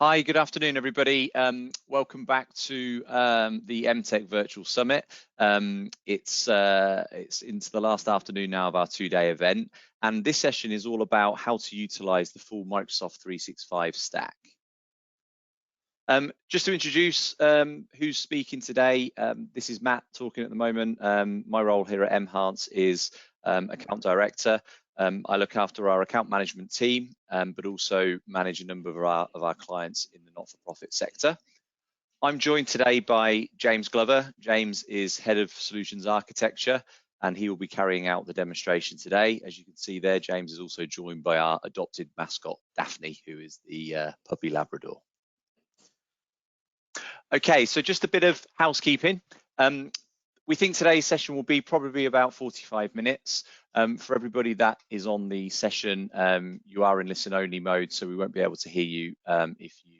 Hi, good afternoon, everybody. Welcome back to the MTech Virtual Summit. It's into the last afternoon now of our two-day event, and this session is all about how to utilize the full Microsoft 365 stack. Just to introduce who's speaking today, this is Matt talking at the moment. My role here at Enhance is Account Director. I look after our account management team, but also manage a number of our clients in the not-for-profit sector. I'm joined today by James Glover. James is Head of Solutions Architecture, and he will be carrying out the demonstration today. As you can see there, James is also joined by our adopted mascot, Daphne, who is the puppy Labrador. Okay, so just a bit of housekeeping. We think today's session will be probably about 45 minutes. For everybody that is on the session, you are in listen-only mode, so we won't be able to hear you if you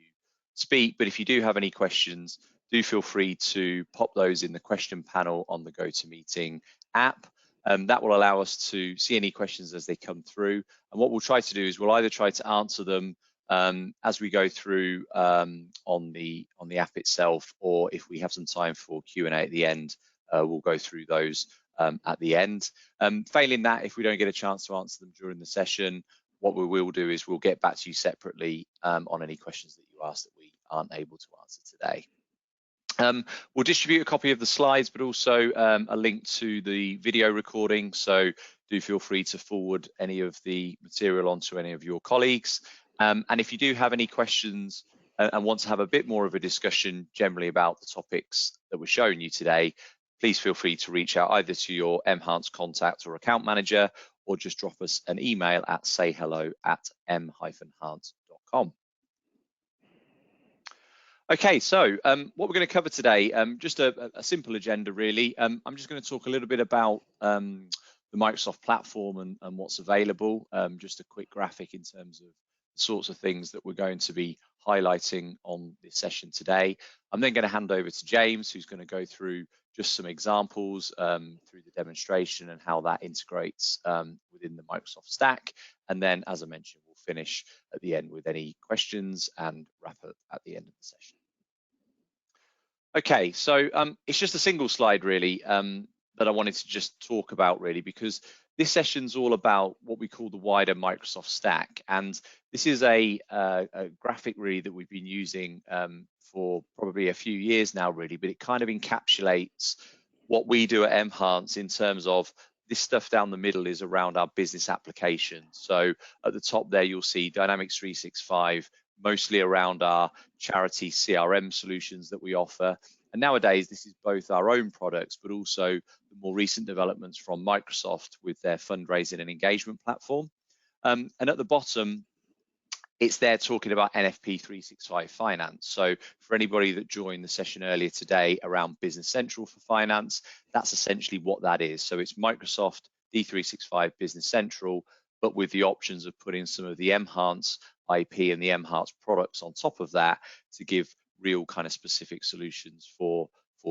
speak. But if you do have any questions, do feel free to pop those in the question panel on the GoToMeeting app. That will allow us to see any questions as they come through. And what we'll try to do is we'll either try to answer them as we go through on the app itself, or if we have some time for Q&A at the end, we'll go through those at the end. Failing that, if we don't get a chance to answer them during the session, what we will do is we'll get back to you separately on any questions that you ask that we aren't able to answer today. We'll distribute a copy of the slides, but also a link to the video recording. So do feel free to forward any of the material onto any of your colleagues. And if you do have any questions and want to have a bit more of a discussion generally about the topics that we're showing you today, please feel free to reach out either to your Enhance contact or account manager, or just drop us an email at sayhello@m-hance.com. Okay, so what we're going to cover today, just a simple agenda really. I'm just going to talk a little bit about the Microsoft platform and what's available, just a quick graphic in terms of the sorts of things that we're going to be highlighting on this session today. I'm then going to hand over to James, who's going to go through just some examples through the demonstration and how that integrates within the Microsoft stack. And then, as I mentioned, we'll finish at the end with any questions and wrap up at the end of the session. Okay, so it's just a single slide really that I wanted to just talk about really, because this session's all about what we call the wider Microsoft stack. And this is a graphic really that we've been using for probably a few years now really, but it kind of encapsulates what we do at Enhance in terms of this stuff down the middle is around our business applications. So at the top there, you'll see Dynamics 365, mostly around our charity CRM solutions that we offer. And nowadays, this is both our own products, but also the more recent developments from Microsoft with their fundraising and engagement platform. And at the bottom, it's there talking about NFP 365 Finance. So for anybody that joined the session earlier today around Business Central for Finance, that's essentially what that is. So it's Microsoft D365 Business Central, but with the options of putting some of the Enhance IP and the Enhance products on top of that to give real kind of specific solutions for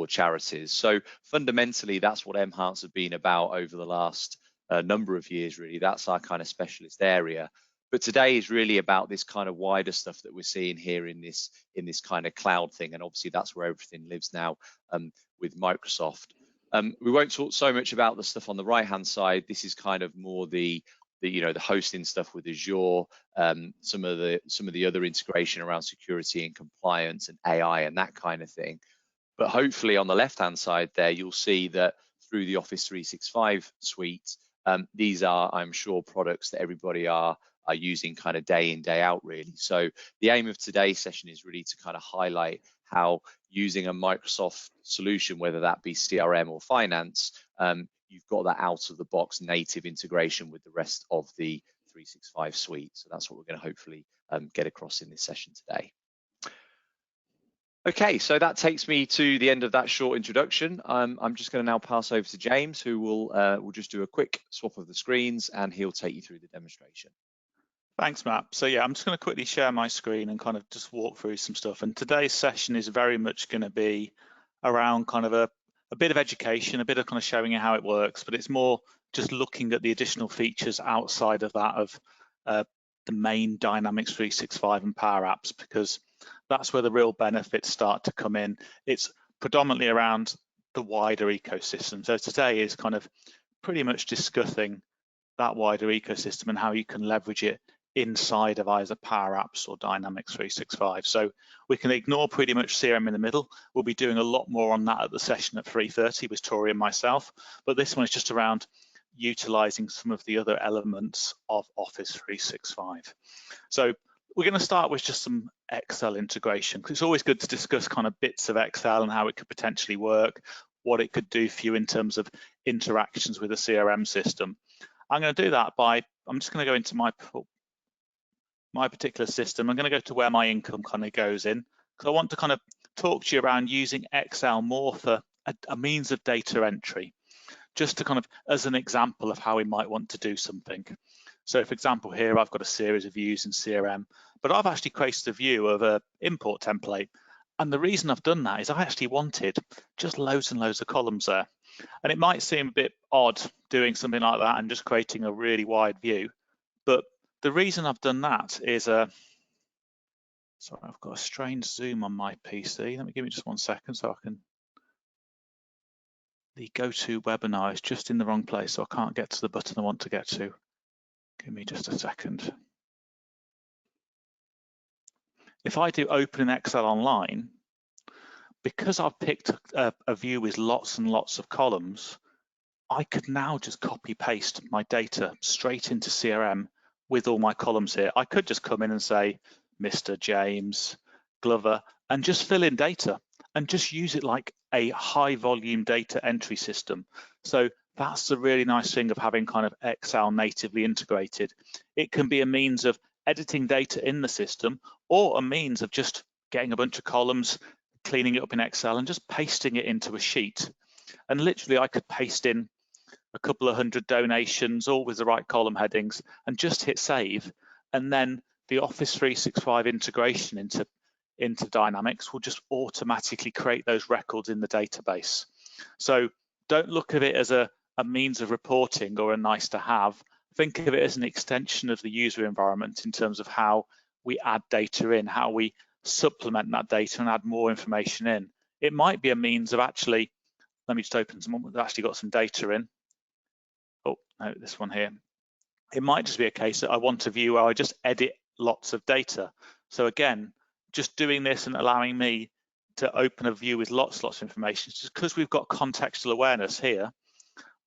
charities. So fundamentally, that's what Enhance have been about over the last number of years, really. That's our kind of specialist area. But today is really about this kind of wider stuff that we're seeing here in this kind of cloud thing. And obviously that's where everything lives now with Microsoft. We won't talk so much about the stuff on the right-hand side. This is kind of more the hosting stuff with Azure, some of the other integration around security and compliance and AI and that kind of thing. But hopefully on the left-hand side there, you'll see that through the Office 365 suite, these are, I'm sure, products that everybody are using kind of day in, day out, really. So the aim of today's session is really to kind of highlight how using a Microsoft solution, whether that be CRM or finance, you've got that out of the box native integration with the rest of the 365 suite. So that's what we're going to hopefully get across in this session today. Okay, so that takes me to the end of that short introduction. I'm just going to now pass over to James, who will just do a quick swap of the screens, and he'll take you through the demonstration. Thanks, Matt. So yeah, I'm just going to quickly share my screen and kind of just walk through some stuff. And today's session is very much going to be around kind of a bit of education, a bit of kind of showing you how it works, but it's more just looking at the additional features outside of that of the main Dynamics 365 and Power Apps, because that's where the real benefits start to come in. It's predominantly around the wider ecosystem. So today is kind of pretty much discussing that wider ecosystem and how you can leverage it inside of either Power Apps or Dynamics 365. So we can ignore pretty much CRM in the middle. We'll be doing a lot more on that at the session at 3:30 with Tori and myself, but this one is just around utilizing some of the other elements of Office 365. So we're going to start with just some Excel integration, because it's always good to discuss kind of bits of Excel and how it could potentially work, what it could do for you in terms of interactions with a CRM system. I'm going to do that by, I'm just going to go into my particular system. I'm going to go to where my income kind of goes in, because I want to kind of talk to you around using Excel more for a means of data entry, just to kind of as an example of how we might want to do something. So for example, here I've got a series of views in CRM, but I've actually created a view of an import template. And the reason I've done that is I actually wanted just loads and loads of columns there. And it might seem a bit odd doing something like that and just creating a really wide view, but the reason I've done that is, sorry, I've got a strange zoom on my PC. Let me give me just 1 second so I can, the go-to webinar is just in the wrong place, so I can't get to the button I want to get to. Give me just a second. If I do open in Excel online, because I've picked a view with lots and lots of columns, I could now just copy paste my data straight into CRM with all my columns here. I could just come in and say, Mr. James Glover, and just fill in data and just use it like a high volume data entry system. So that's the really nice thing of having kind of Excel natively integrated. It can be a means of editing data in the system, or a means of just getting a bunch of columns, cleaning it up in Excel and just pasting it into a sheet. And literally I could paste in a couple of hundred donations, all with the right column headings, and just hit save. And then the Office 365 integration into Dynamics will just automatically create those records in the database. So don't look at it as a means of reporting or a nice to have. Think of it as an extension of the user environment in terms of how we add data in, how we supplement that data and add more information in. It might be a means of actually, let me just open some one that's actually got some data in. Oh, no, this one here. It might just be a case that I want a view where I just edit lots of data. So again, just doing this and allowing me to open a view with lots of information, just because we've got contextual awareness here,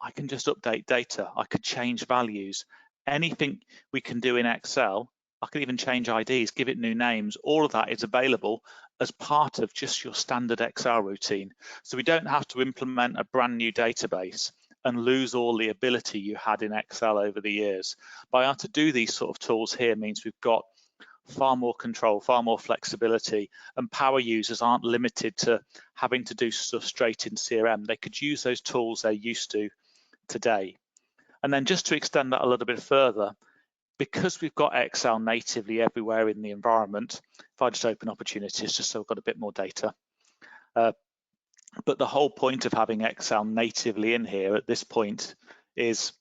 I can just update data. I could change values. Anything we can do in Excel, I can even change IDs, give it new names. All of that is available as part of just your standard Excel routine. So we don't have to implement a brand new database and lose all the ability you had in Excel over the years. By able to do these sort of tools here means we've got far more control, far more flexibility, and power users aren't limited to having to do stuff straight in CRM. They could use those tools they're used to today. And then just to extend that a little bit further, because we've got Excel natively everywhere in the environment, if I just open opportunities, just so I've got a bit more data. But the whole point of having Excel natively in here at this point is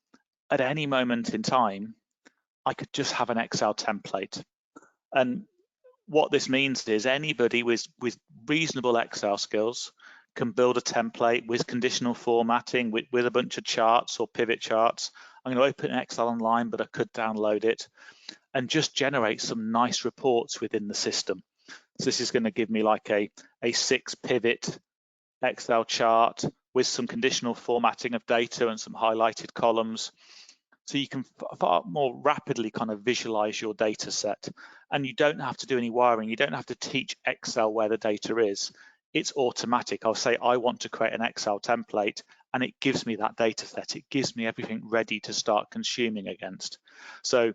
at any moment in time, I could just have an Excel template. And what this means is anybody with reasonable Excel skills can build a template with conditional formatting, with a bunch of charts or pivot charts. I'm going to open Excel online, but I could download it and just generate some nice reports within the system. So this is going to give me like a 6 pivot Excel chart with some conditional formatting of data and some highlighted columns. So you can far more rapidly kind of visualize your data set, and you don't have to do any wiring. You don't have to teach Excel where the data is. It's automatic. I'll say I want to create an Excel template, and it gives me that data set. It gives me everything ready to start consuming against. So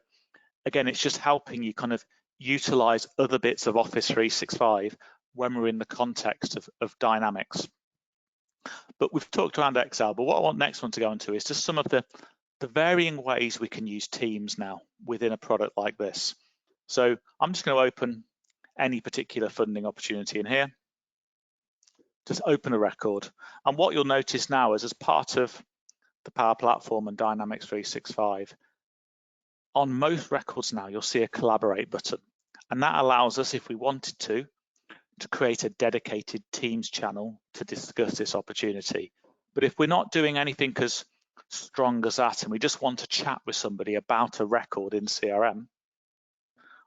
again, it's just helping you kind of utilize other bits of Office 365 when we're in the context of Dynamics. But we've talked around Excel, but what I want next one to go into is just some of the varying ways we can use Teams now within a product like this. So I'm just going to open any particular funding opportunity in here. Just open a record. And what you'll notice now is as part of the Power Platform and Dynamics 365, on most records now, you'll see a collaborate button. And that allows us, if we wanted to create a dedicated Teams channel to discuss this opportunity. But if we're not doing anything as strong as that and we just want to chat with somebody about a record in CRM,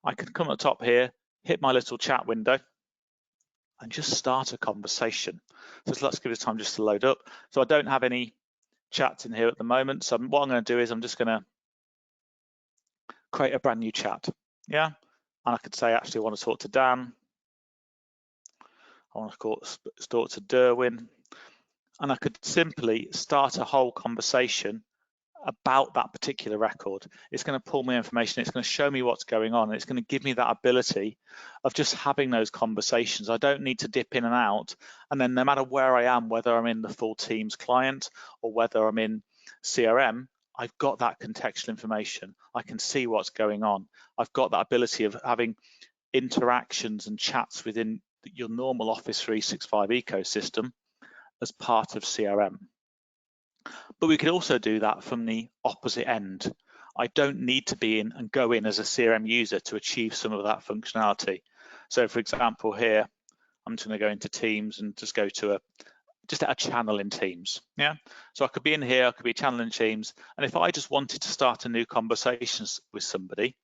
I can come at the top here, hit my little chat window and just start a conversation. So let's give it time just to load up. So I don't have any chats in here at the moment. So what I'm going to do is I'm just going to create a brand new chat. Yeah. And I could say, actually, I want to talk to Dan. I want to talk to Derwin. And I could simply start a whole conversation about that particular record. It's going to pull me information, it's going to show me what's going on, and it's going to give me that ability of just having those conversations. I don't need to dip in and out, and then no matter where I am, whether I'm in the full Teams client or whether I'm in CRM, I've got that contextual information. I can see what's going on. I've got that ability of having interactions and chats within your normal Office 365 ecosystem as part of CRM. But we could also do that from the opposite end. I don't need to be in and go in as a CRM user to achieve some of that functionality. So for example, here, I'm just going to go into Teams and just go to a channel in Teams. Yeah. So I could be in here, I could be a channel in Teams. And if I just wanted to start a new conversation with somebody,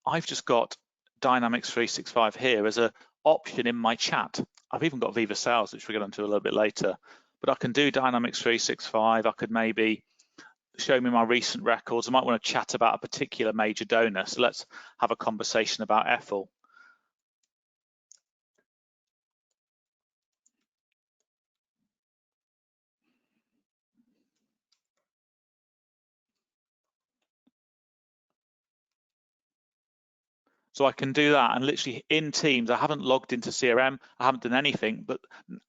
I've just got Dynamics 365 here as an option in my chat. I've even got Viva Sales, which we'll get onto a little bit later. But I can do Dynamics 365. I could maybe show me my recent records. I might want to chat about a particular major donor. So let's have a conversation about Ethel. So I can do that, and literally in Teams, I haven't logged into CRM, I haven't done anything, but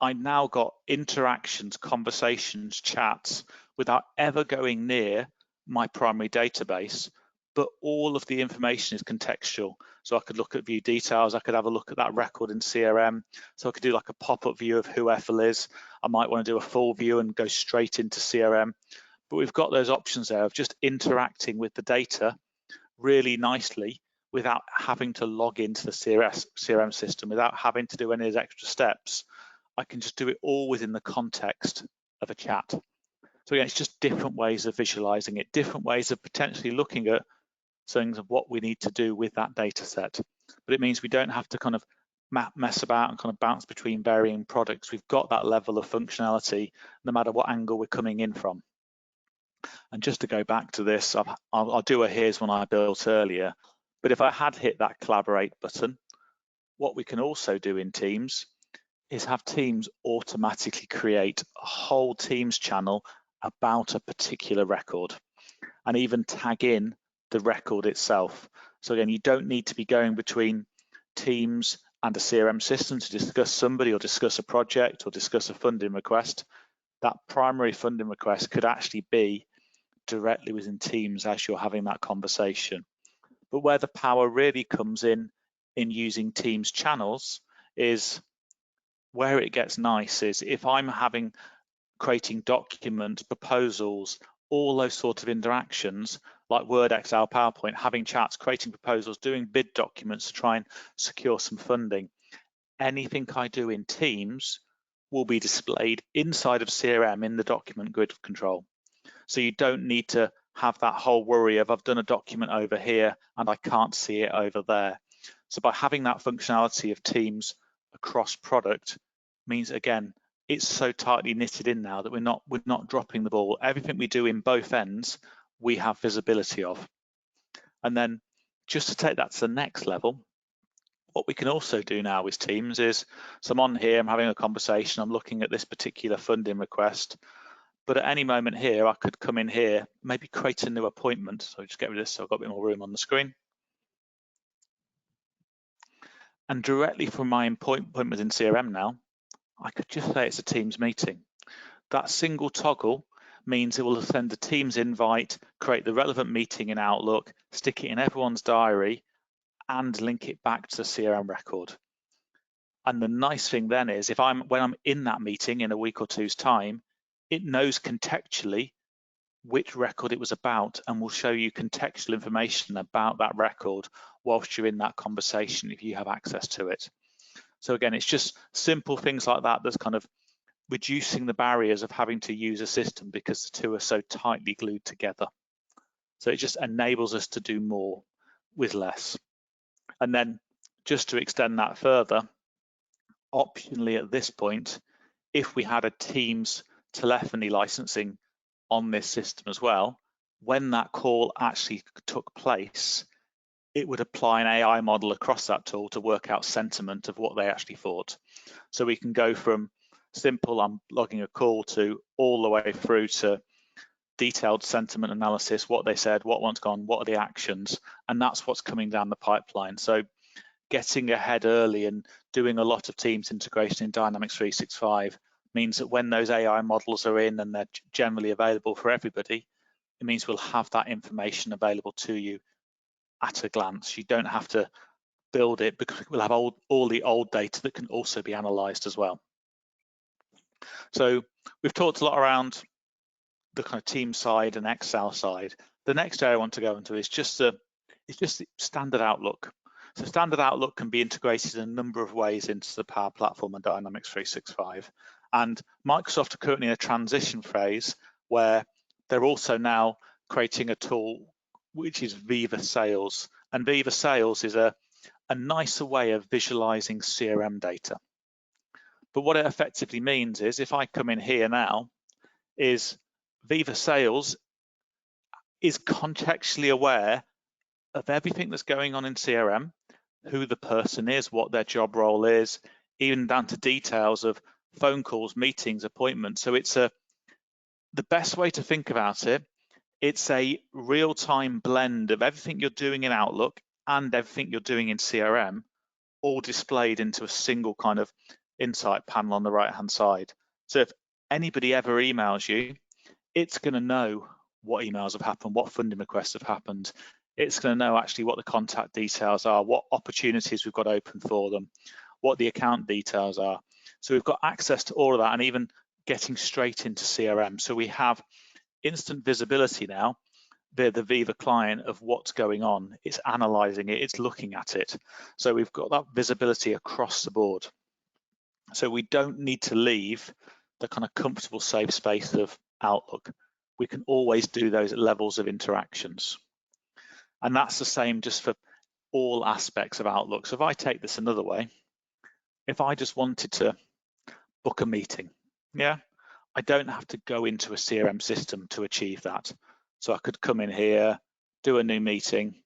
I now got interactions, conversations, chats without ever going near my primary database, but all of the information is contextual. So I could look at view details, I could have a look at that record in CRM, so I could do like a pop-up view of who Ethel is. I might want to do a full view and go straight into CRM, but we've got those options there of just interacting with the data really nicely without having to log into the CRM system, without having to do any of those extra steps. I can just do it all within the context of a chat. So again, it's just different ways of visualizing it, different ways of potentially looking at things of what we need to do with that data set. But it means we don't have to kind of mess about and kind of bounce between varying products. We've got that level of functionality no matter what angle we're coming in from. And just to go back to this, I'll do a here's one I built earlier. But if I had hit that collaborate button, what we can also do in Teams is have Teams automatically create a whole Teams channel about a particular record and even tag in the record itself. So again, you don't need to be going between Teams and a CRM system to discuss somebody or discuss a project or discuss a funding request. That primary funding request could actually be directly within Teams as you're having that conversation. But where the power really comes in using Teams channels is where it gets nice is if I'm creating documents, proposals, all those sort of interactions like Word, Excel, PowerPoint, having chats, creating proposals, doing bid documents to try and secure some funding. Anything I do in Teams will be displayed inside of CRM in the document grid of control. So you don't need to have that whole worry of I've done a document over here and I can't see it over there. So by having that functionality of Teams across product means, again, it's so tightly knitted in now that we're not dropping the ball. Everything we do in both ends, we have visibility of. And then just to take that to the next level, what we can also do now with Teams is, so I'm on here, I'm having a conversation, I'm looking at this particular funding request. But at any moment here, I could come in here, maybe create a new appointment. So just get rid of this so I've got a bit more room on the screen. And directly from my appointment in CRM now, I could just say it's a Teams meeting. That single toggle means it will send a Teams invite, create the relevant meeting in Outlook, stick it in everyone's diary, and link it back to the CRM record. And the nice thing then is when I'm in that meeting in a week or two's time, it knows contextually which record it was about, and will show you contextual information about that record whilst you're in that conversation if you have access to it. So again, it's just simple things like that that's kind of reducing the barriers of having to use a system because the two are so tightly glued together. So it just enables us to do more with less. And then just to extend that further, optionally at this point, if we had a Teams telephony licensing on this system as well, when that call actually took place, it would apply an AI model across that tool to work out sentiment of what they actually thought. So we can go from simple, I'm logging a call, to all the way through to detailed sentiment analysis, what they said, what one's gone, what are the actions, and that's what's coming down the pipeline. So getting ahead early and doing a lot of Teams integration in Dynamics 365 means that when those AI models are in and they're generally available for everybody, it means we'll have that information available to you at a glance. You don't have to build it because we'll have all the old data that can also be analyzed as well. So we've talked a lot around the kind of team side and Excel side. The next area I want to go into is just the standard Outlook. So standard Outlook can be integrated in a number of ways into the Power Platform and Dynamics 365. And Microsoft are currently in a transition phase where they're also now creating a tool which is Viva Sales. And Viva Sales is a nicer way of visualizing CRM data. But what it effectively means is if I come in here now, is Viva Sales is contextually aware of everything that's going on in CRM, who the person is, what their job role is, even down to details of phone calls, meetings, appointments. So it's the best way to think about it, it's a real-time blend of everything you're doing in Outlook and everything you're doing in CRM, all displayed into a single kind of insight panel on the right-hand side. So if anybody ever emails you, it's going to know what emails have happened, what funding requests have happened. It's going to know actually what the contact details are, what opportunities we've got open for them, what the account details are. So we've got access to all of that and even getting straight into CRM. So we have instant visibility now via the Viva client of what's going on. It's analyzing it, it's looking at it. So we've got that visibility across the board. So we don't need to leave the kind of comfortable safe space of Outlook. We can always do those levels of interactions. And that's the same just for all aspects of Outlook. So if I take this another way, if I just wanted to book a meeting, I don't have to go into a CRM system to achieve that. So I could come in here, do a new meeting,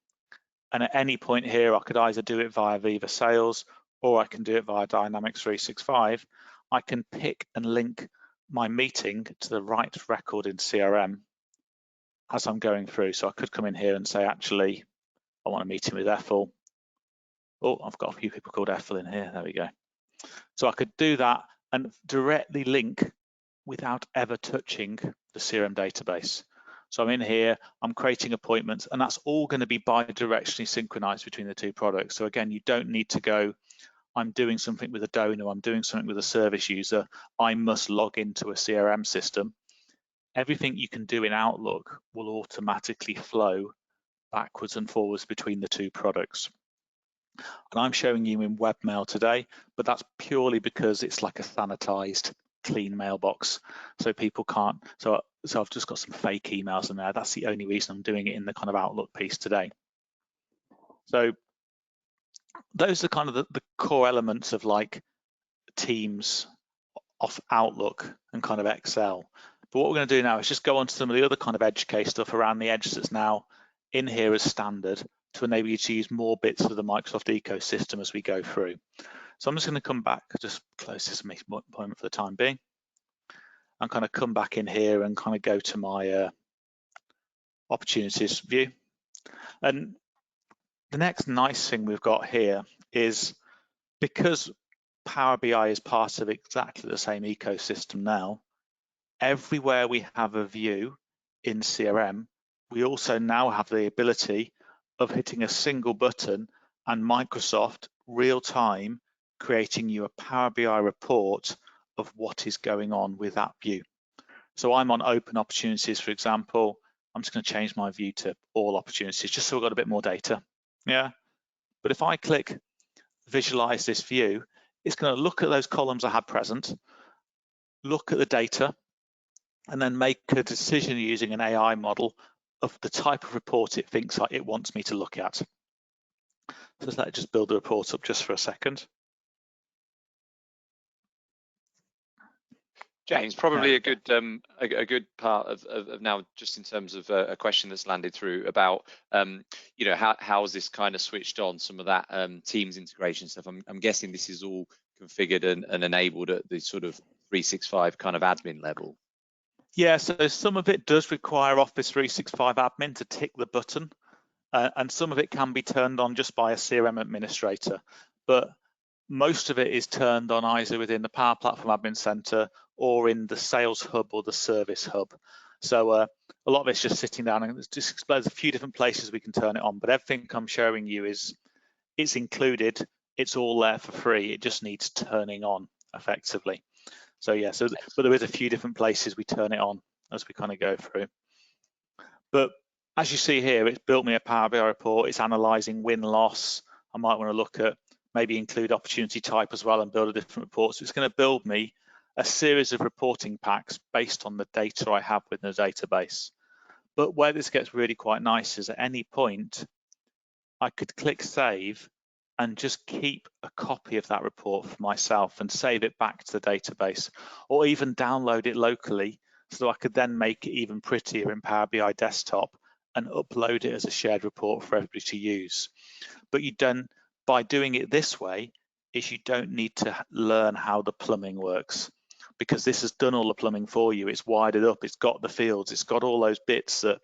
and at any point here, I could either do it via Viva Sales or I can do it via Dynamics 365. I can pick and link my meeting to the right record in CRM as I'm going through. So I could come in here and say, actually, I want a meeting with Ethel. Oh, I've got a few people called Ethel in here. There we go. So I could do that and directly link without ever touching the CRM database. So I'm in here, I'm creating appointments, and that's all going to be bi-directionally synchronized between the two products. So again, you don't need to go, I'm doing something with a donor, I'm doing something with a service user, I must log into a CRM system. Everything you can do in Outlook will automatically flow backwards and forwards between the two products. And I'm showing you in webmail today, but that's purely because it's like a sanitized, clean mailbox. So people can't, so I've just got some fake emails in there. That's the only reason I'm doing it in the kind of Outlook piece today. So those are kind of the core elements of like Teams, off Outlook and kind of Excel. But what we're going to do now is just go on to some of the other kind of edge case stuff around the edge that's now in here as standard to enable you to use more bits of the Microsoft ecosystem as we go through. So I'm just going to come back, just close this appointment for the time being, and kind of come back in here and kind of go to my opportunities view. And the next nice thing we've got here is because Power BI is part of exactly the same ecosystem now, everywhere we have a view in CRM, we also now have the ability of hitting a single button and Microsoft real time creating you a Power BI report of what is going on with that view. So I'm on open opportunities, for example. I'm just going to change my view to all opportunities, just so we've got a bit more data. Yeah. But if I click visualize this view, it's going to look at those columns I had present, look at the data, and then make a decision using an AI model of the type of report it thinks it wants me to look at. So let's just build the report up just for a second. James, probably a good part of now, just in terms of a question that's landed through about how is this kind of switched on, some of that Teams integration stuff. I'm guessing this is all configured and enabled at the sort of 365 kind of admin level. Yeah, so some of it does require Office 365 admin to tick the button, and some of it can be turned on just by a CRM administrator, but most of it is turned on either within the Power Platform Admin Center or in the Sales Hub or the Service Hub. So a lot of it's just sitting down, and it just explains a few different places we can turn it on, but everything I'm showing you it's included, it's all there for free, it just needs turning on effectively. So yeah, but there is a few different places we turn it on as we kind of go through. But as you see here, it's built me a Power BI report, it's analyzing win-loss. I might want to look at maybe include opportunity type as well and build a different report. So it's going to build me a series of reporting packs based on the data I have within the database. But where this gets really quite nice is at any point, I could click save and just keep a copy of that report for myself and save it back to the database, or even download it locally so I could then make it even prettier in Power BI Desktop and upload it as a shared report for everybody to use. But by doing it this way, you don't need to learn how the plumbing works, because this has done all the plumbing for you. It's wired it up, it's got the fields, it's got all those bits that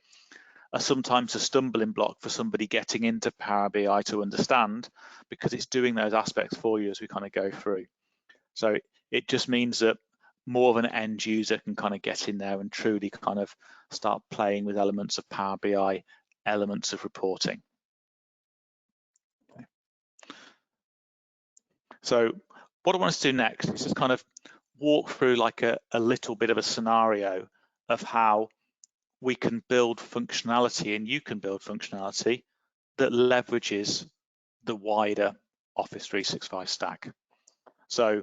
are sometimes a stumbling block for somebody getting into Power BI to understand, because it's doing those aspects for you as we kind of go through. So it just means that more of an end user can kind of get in there and truly kind of start playing with elements of Power BI, elements of reporting. So what I want us to do next is just kind of walk through like a little bit of a scenario of how we can build functionality, and you can build functionality that leverages the wider Office 365 stack. So,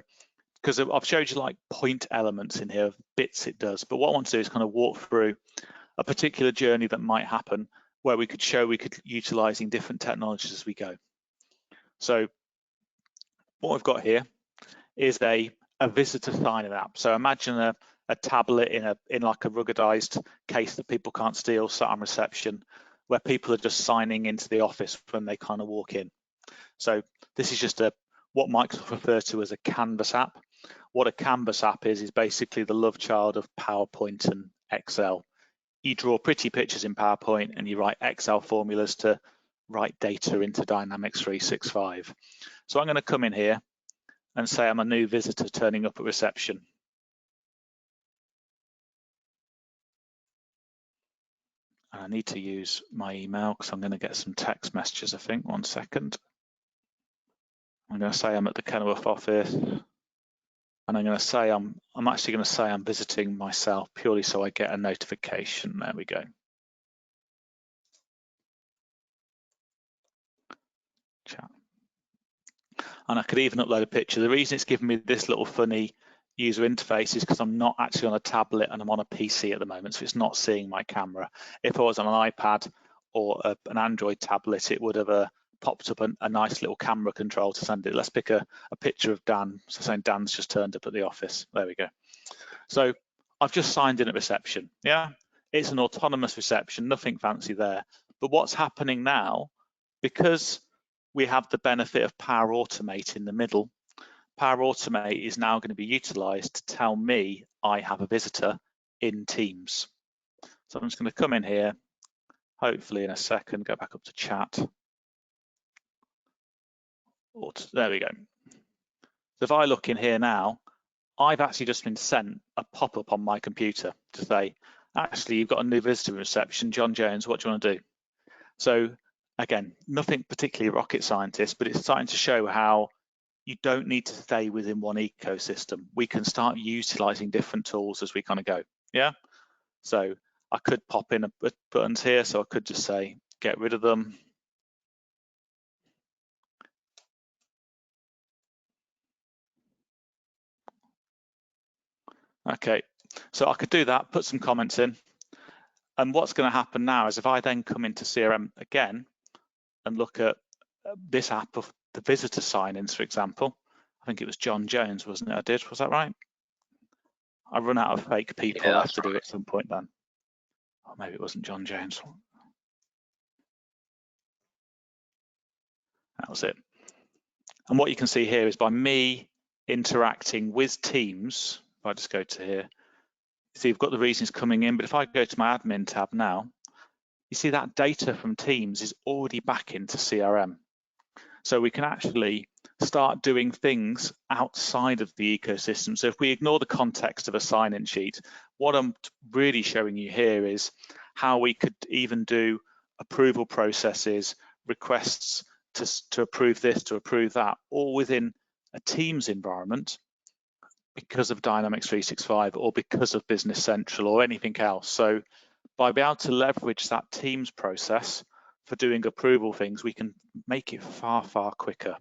because I've showed you like point elements in here, bits it does, but what I want to do is kind of walk through a particular journey that might happen where we could utilizing different technologies as we go. So what we've got here is a visitor sign-in app. So imagine a tablet in like a ruggedized case that people can't steal, sat on reception, where people are just signing into the office when they kind of walk in. So this is just what Microsoft refer to as a Canvas app. What a Canvas app is basically the love child of PowerPoint and Excel. You draw pretty pictures in PowerPoint and you write Excel formulas to write data into Dynamics 365. So I'm going to come in here and say I'm a new visitor turning up at reception. And I need to use my email because I'm going to get some text messages, I think. 1 second. I'm going to say I'm at the Kenilworth office, and I'm going to say I'm actually going to say I'm visiting myself purely so I get a notification. There we go. Chat. And I could even upload a picture. The reason it's giving me this little funny user interface is because I'm not actually on a tablet and I'm on a PC at the moment, so it's not seeing my camera. If I was on an iPad or an Android tablet, it would have popped up a nice little camera control to send it. Let's pick a picture of Dan, so saying Dan's just turned up at the office. There we go. So I've just signed in at reception. Yeah, it's an autonomous reception, nothing fancy there. But what's happening now, because we have the benefit of Power Automate in the middle, Power Automate is now going to be utilized to tell me I have a visitor in Teams. So I'm just going to come in here, hopefully in a second, go back up to chat. There we go. So if I look in here now, I've actually just been sent a pop-up on my computer to say, actually, you've got a new visitor in reception, John Jones, what do you want to do? So again, nothing particularly rocket scientist, but it's starting to show how you don't need to stay within one ecosystem. We can start utilizing different tools as we kind of go. Yeah, so I could pop in buttons here, so I could just say get rid of them. Okay, so I could do that, put some comments in, and what's going to happen now is if I then come into CRM again and look at this app of the visitor sign-ins, for example, I think it was John Jones, wasn't it? Was that right? I run out of fake people. Yeah, I have to do it at some point then. Or maybe it wasn't John Jones. That was it. And what you can see here is by me interacting with Teams, if I just go to here, see you've got the reasons coming in, but if I go to my admin tab now, you see that data from Teams is already back into CRM. So we can actually start doing things outside of the ecosystem. So if we ignore the context of a sign-in sheet, what I'm really showing you here is how we could even do approval processes, requests to approve this, to approve that, all within a Teams environment because of Dynamics 365 or because of Business Central or anything else. So by being able to leverage that Teams process for doing approval things, we can make it far, far quicker.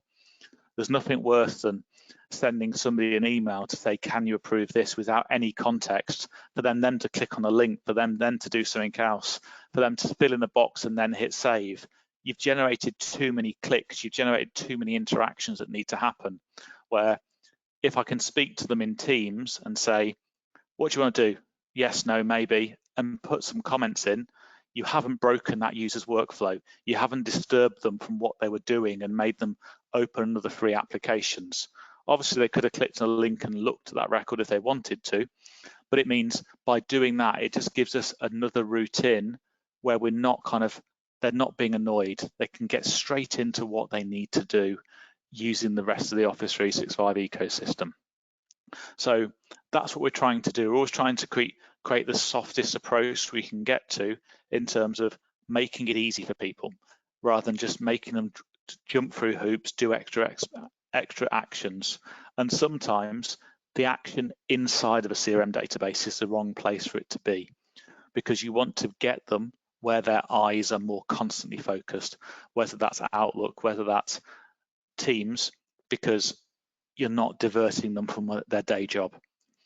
There's nothing worse than sending somebody an email to say, can you approve this, without any context, for them then to click on a link, for them then to do something else, for them to fill in the box and then hit save. You've generated too many clicks, you've generated too many interactions that need to happen, where if I can speak to them in Teams and say, what do you want to do? Yes, no, maybe, and put some comments in, you haven't broken that user's workflow. You haven't disturbed them from what they were doing and made them open another 3 applications. Obviously, they could have clicked on a link and looked at that record if they wanted to, but it means by doing that, it just gives us another route in where we're not they're not being annoyed. They can get straight into what they need to do using the rest of the Office 365 ecosystem. So that's what we're trying to do. We're always trying to create the softest approach we can get to in terms of making it easy for people, rather than just making them jump through hoops, do extra actions. And sometimes the action inside of a CRM database is the wrong place for it to be, because you want to get them where their eyes are more constantly focused, whether that's Outlook, whether that's Teams, because you're not diverting them from their day job.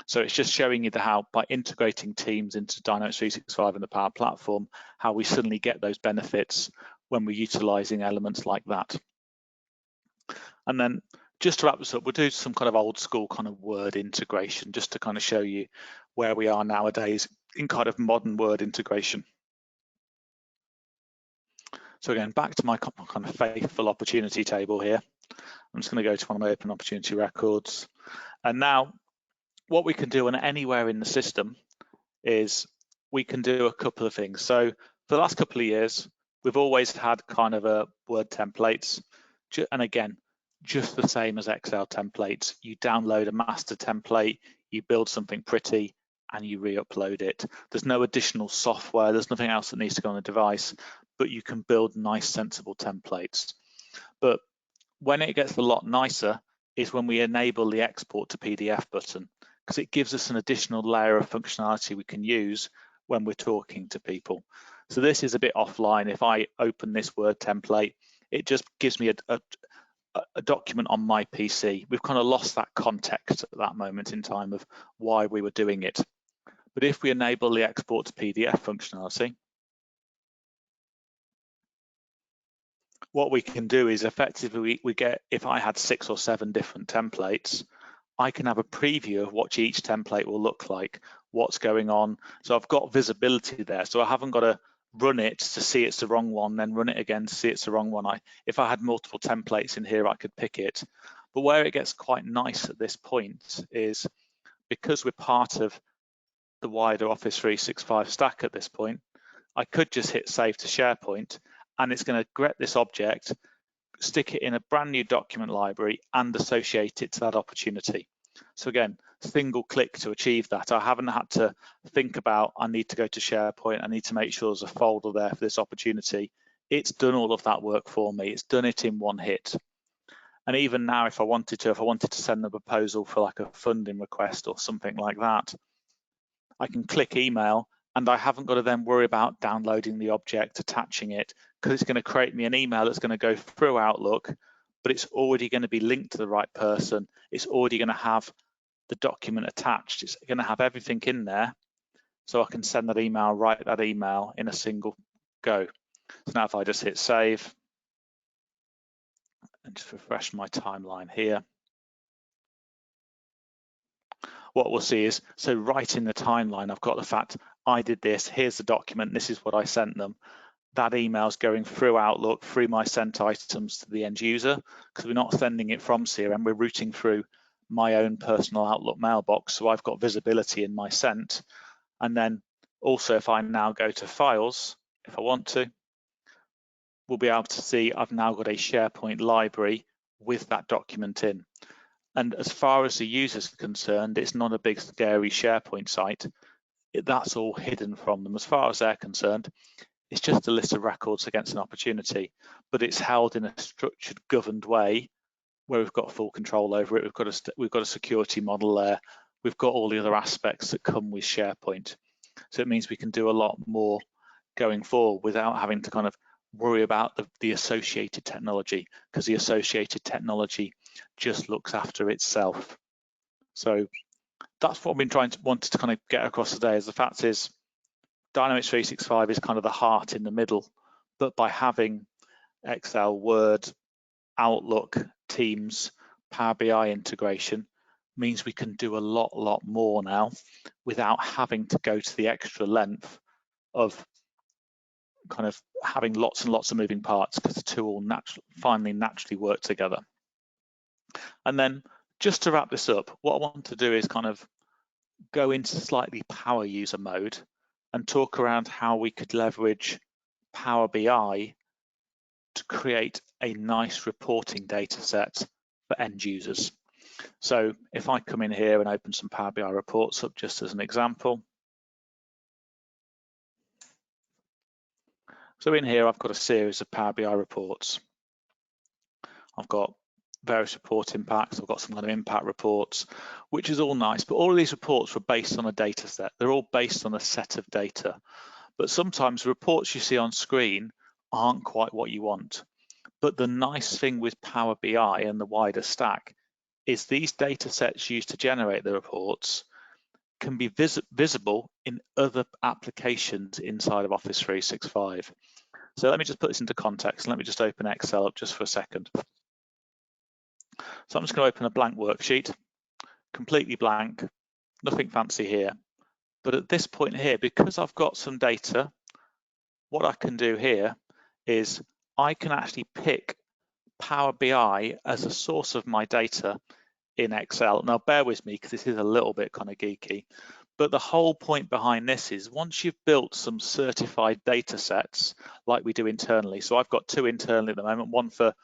So it's just showing you how by integrating Teams into Dynamics 365 and the Power Platform, how we suddenly get those benefits when we're utilizing elements like that. And then just to wrap this up, we'll do some kind of old school kind of word integration, just to kind of show you where we are nowadays in kind of modern word integration. So again, back to my kind of faithful opportunity table here. I'm just going to go to one of my open opportunity records. And now what we can do on anywhere in the system is we can do a couple of things. So for the last couple of years, we've always had kind of a word templates. And again, just the same as Excel templates. You download a master template, you build something pretty, and you re-upload it. There's no additional software, there's nothing else that needs to go on the device, but you can build nice, sensible templates. But when it gets a lot nicer is when we enable the export to PDF button, because it gives us an additional layer of functionality we can use when we're talking to people. So this is a bit offline. If I open this Word template, it just gives me a document on my PC. We've kind of lost that context at that moment in time of why we were doing it. But if we enable the export to PDF functionality, what we can do is effectively we get, if I had 6 or 7 different templates, I can have a preview of what each template will look like, what's going on. So I've got visibility there. So I haven't got to run it to see it's the wrong one, then run it again to see it's the wrong one. If I had multiple templates in here, I could pick it. But where it gets quite nice at this point is because we're part of the wider Office 365 stack at this point, I could just hit save to SharePoint, and it's going to get this object, stick it in a brand new document library, and associate it to that opportunity. So again, single click to achieve that. I haven't had to think about, I need to go to SharePoint, I need to make sure there's a folder there for this opportunity. It's done all of that work for me. It's done it in one hit. And even now, if I wanted to send a proposal for like a funding request or something like that, I can click email, and I haven't got to then worry about downloading the object, attaching it, because it's going to create me an email that's going to go through Outlook, but it's already going to be linked to the right person. It's already going to have the document attached. It's going to have everything in there, so I can send that email, write that email in a single go. So now if I just hit save and just refresh my timeline here, what we'll see is, so right in the timeline, I've got the fact I did this, here's the document, this is what I sent them. That email's going through Outlook, through my sent items to the end user, because we're not sending it from CRM, we're routing through my own personal Outlook mailbox, so I've got visibility in my sent. And then also, if I now go to files, if I want to, we'll be able to see I've now got a SharePoint library with that document in. And as far as the user is concerned, it's not a big scary SharePoint site. That's all hidden from them. As far as they're concerned, it's just a list of records against an opportunity, but it's held in a structured, governed way where we've got full control over it. We've got a security model there. We've got all the other aspects that come with SharePoint. So it means we can do a lot more going forward without having to kind of worry about the associated technology, because the associated technology just looks after itself. So that's what I've been wanted to kind of get across today, is the fact is Dynamics 365 is kind of the heart in the middle, but by having Excel, Word, Outlook, Teams, Power BI integration means we can do a lot more now without having to go to the extra length of kind of having lots and lots of moving parts, because the two all finally naturally work together. And then just to wrap this up, what I want to do is kind of go into slightly power user mode and talk around how we could leverage Power BI to create a nice reporting data set for end users. So if I come in here and open some Power BI reports up just as an example. So in here, I've got a series of Power BI reports. I've got various report impacts. I've got some kind of impact reports, which is all nice, but all of these reports were based on a data set. They're all based on a set of data, but sometimes the reports you see on screen aren't quite what you want. But the nice thing with Power BI and the wider stack is these data sets used to generate the reports can be visible in other applications inside of Office 365. So let me just put this into context. Let me just open Excel up just for a second. So I'm just going to open a blank worksheet, completely blank, nothing fancy here. But at this point here, because I've got some data, what I can do here is I can actually pick Power BI as a source of my data in Excel. Now bear with me, because this is a little bit kind of geeky, but the whole point behind this is once you've built some certified data sets like we do internally, so I've got two internally at the moment, one for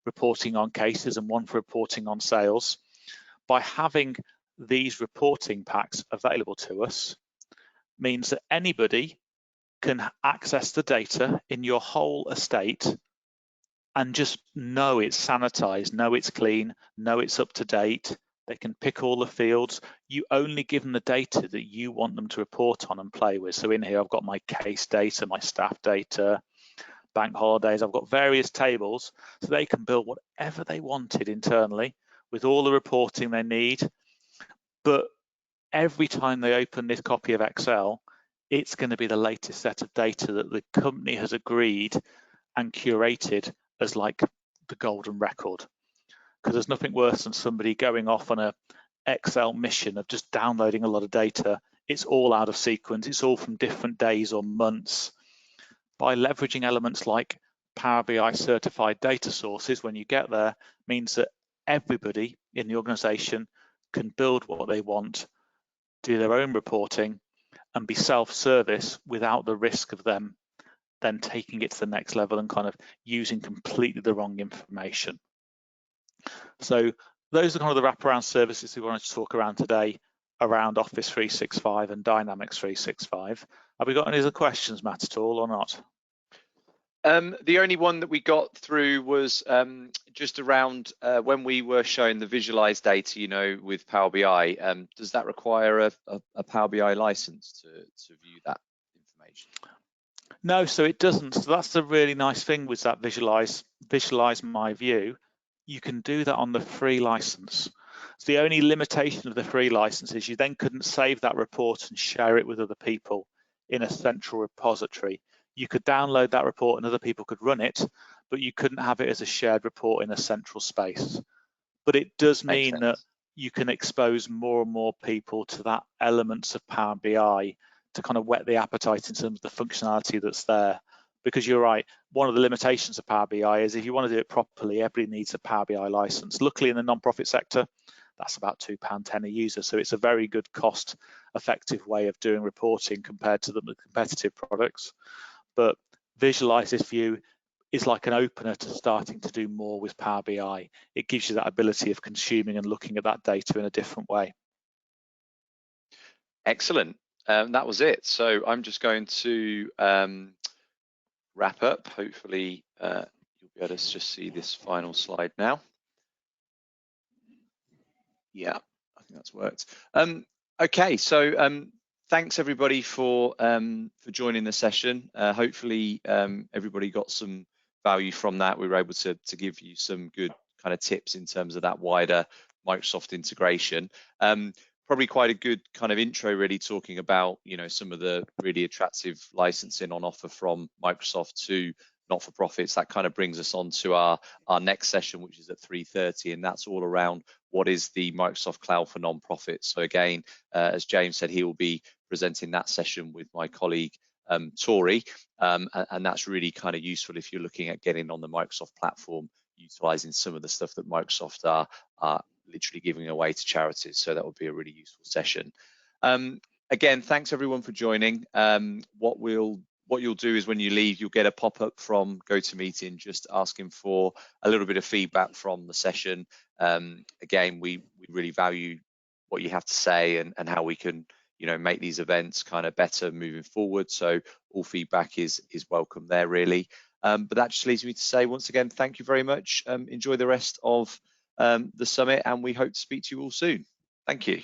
reporting on cases and one for reporting on sales. By having these reporting packs available to us means that anybody can access the data in your whole estate and just know it's sanitized, know it's clean, know it's up to date. They can pick all the fields. You only give them the data that you want them to report on and play with. So in here, I've got my case data, my staff data, bank holidays. I've got various tables, so they can build whatever they wanted internally with all the reporting they need. But every time they open this copy of Excel, it's going to be the latest set of data that the company has agreed and curated as like the golden record. Because there's nothing worse than somebody going off on a Excel mission of just downloading a lot of data. It's all out of sequence. It's all from different days or months. By leveraging elements like Power BI certified data sources, when you get there, means that everybody in the organization can build what they want, do their own reporting, and be self-service without the risk of them then taking it to the next level and kind of using completely the wrong information. So those are kind of the wraparound services we wanted to talk around today around Office 365 and Dynamics 365. Have we got any other questions, Matt, at all, or not? The only one that we got through was just around when we were showing the visualized data, you know, with Power BI. Does that require a Power BI license to view that information? No, so it doesn't. So that's the really nice thing with that visualize my view. You can do that on the free license. So the only limitation of the free license is you then couldn't save that report and share it with other people in a central repository. You could download that report and other people could run it, but you couldn't have it as a shared report in a central space. But it does mean that you can expose more and more people to that elements of Power BI to kind of whet the appetite in terms of the functionality that's there. Because you're right, one of the limitations of Power BI is if you want to do it properly, everybody needs a Power BI license. Luckily, in the non-profit sector, that's about £2.10 a user. So it's a very good cost-effective way of doing reporting compared to the competitive products. But Visualise this view is like an opener to starting to do more with Power BI. It gives you that ability of consuming and looking at that data in a different way. Excellent. That was it. So I'm just going to wrap up. Hopefully you'll be able to just see this final slide now. Yeah, I think that's worked. Okay, so thanks everybody for joining the session. Hopefully everybody got some value from that. We were able to give you some good kind of tips in terms of that wider Microsoft integration. Probably quite a good kind of intro, really talking about, you know, some of the really attractive licensing on offer from Microsoft to not-for-profits. That kind of brings us on to our next session, which is at 3:30, and that's all around what is the Microsoft Cloud for non-profits. So again, as James said, he will be presenting that session with my colleague Tori, and that's really kind of useful if you're looking at getting on the Microsoft platform, utilizing some of the stuff that Microsoft are literally giving away to charities. So that would be a really useful session. Again, thanks everyone for joining. What you'll do is when you leave, you'll get a pop-up from GoToMeeting just asking for a little bit of feedback from the session. Again, we really value what you have to say and how we can, you know, make these events kind of better moving forward. So all feedback is welcome there, really. But that just leaves me to say once again, thank you very much. Enjoy the rest of the summit, and we hope to speak to you all soon. Thank you.